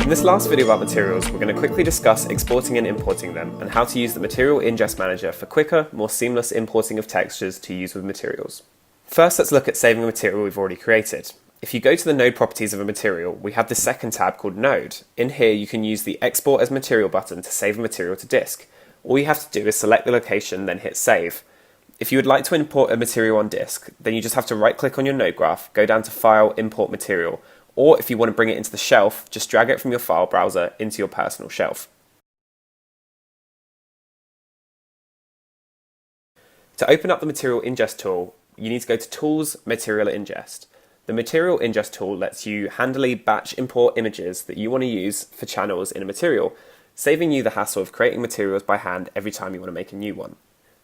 In this last video about materials, we're going to quickly discuss exporting and importing them and how to use the Material Ingest Manager for quicker, more seamless importing of textures to use with materials. First, let's look at saving a material we've already created. If you go to the node properties of a material, we have this second tab called Node. In here, you can use the Export as Material button to save a material to disk. All you have to do is select the location, then hit Save. If you would like to import a material on disk, then you just have to right-click on your node graph, go down to File, Import Material, or if you want to bring it into the shelf, just drag it from your file browser into your personal shelf. To open up the Material Ingest tool, you need to go to Tools, Material Ingest. The Material Ingest tool lets you handily batch import images that you want to use for channels in a material, saving you the hassle of creating materials by hand every time you want to make a new one.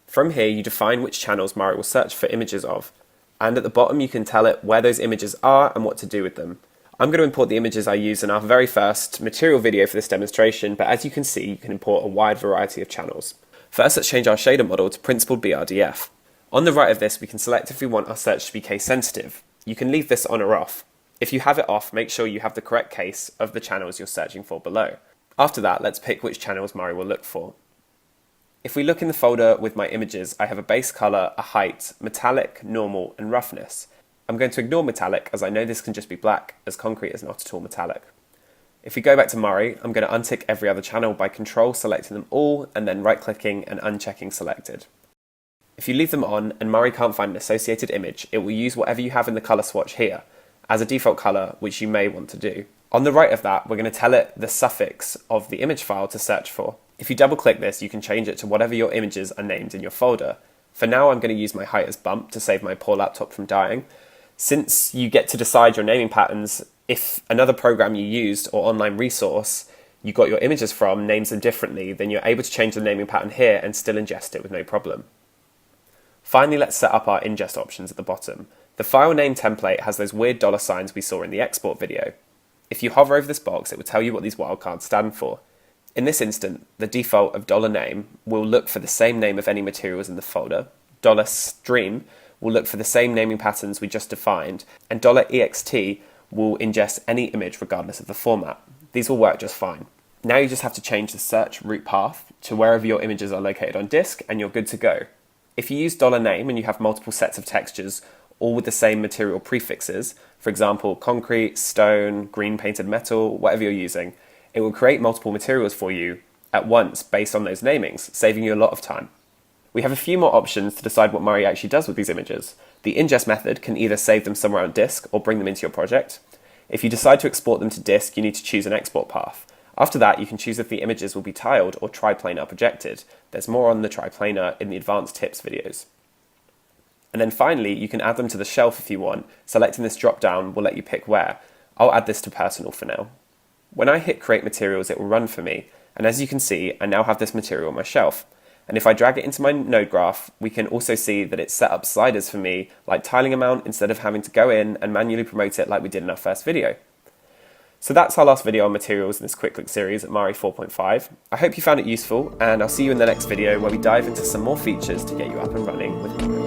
From here, you define which channels Mari will search for images of, and at the bottom you can tell it where those images are and what to do with them. I'm going to import the images I used in our very first material video for this demonstration, but as you can see, you can import a wide variety of channels. First, let's change our shader model to Principled BRDF. On the right of this, we can select if we want our search to be case sensitive. You can leave this on or off. If you have it off, make sure you have the correct case of the channels you're searching for below. After that, let's pick which channels Mari will look for. If we look in the folder with my images, I have a base color, a height, metallic, normal, and roughness. I'm going to ignore metallic as I know this can just be black, as concrete is not at all metallic. If we go back to Mari, I'm going to untick every other channel by Control selecting them all and then right-clicking and unchecking selected. If you leave them on and Mari can't find an associated image, it will use whatever you have in the color swatch here as a default color, which you may want to do. On the right of that, we're going to tell it the suffix of the image file to search for. If you double click this, you can change it to whatever your images are named in your folder. For now, I'm going to use my height as bump to save my poor laptop from dying. Since you get to decide your naming patterns, if another program you used or online resource you got your images from names them differently, then you're able to change the naming pattern here and still ingest it with no problem. Finally, let's set up our ingest options at the bottom. The file name template has those weird dollar signs we saw in the export video. If you hover over this box, it will tell you what these wildcards stand for. In this instant, the default of $name will look for the same name of any materials in the folder, $stream will look for the same naming patterns we just defined, and $ext will ingest any image regardless of the format. These will work just fine. Now you just have to change the search route path to wherever your images are located on disk and you're good to go. If you use $name and you have multiple sets of textures, all with the same material prefixes, for example, concrete, stone, green painted metal, whatever you're using, it will create multiple materials for you at once based on those namings, saving you a lot of time. We have a few more options to decide what Mari actually does with these images. The ingest method can either save them somewhere on disk or bring them into your project. If you decide to export them to disk, you need to choose an export path. After that, you can choose if the images will be tiled or triplanar projected. There's more on the triplanar in the advanced tips videos. And then finally, you can add them to the shelf if you want. Selecting this drop down will let you pick where. I'll add this to personal for now. When I hit create materials, it will run for me. And as you can see, I now have this material on my shelf. And if I drag it into my node graph, we can also see that it's set up sliders for me, like tiling amount, instead of having to go in and manually promote it like we did in our first video. So that's our last video on materials in this quick look series at Mari 4.5. I hope you found it useful, and I'll see you in the next video where we dive into some more features to get you up and running with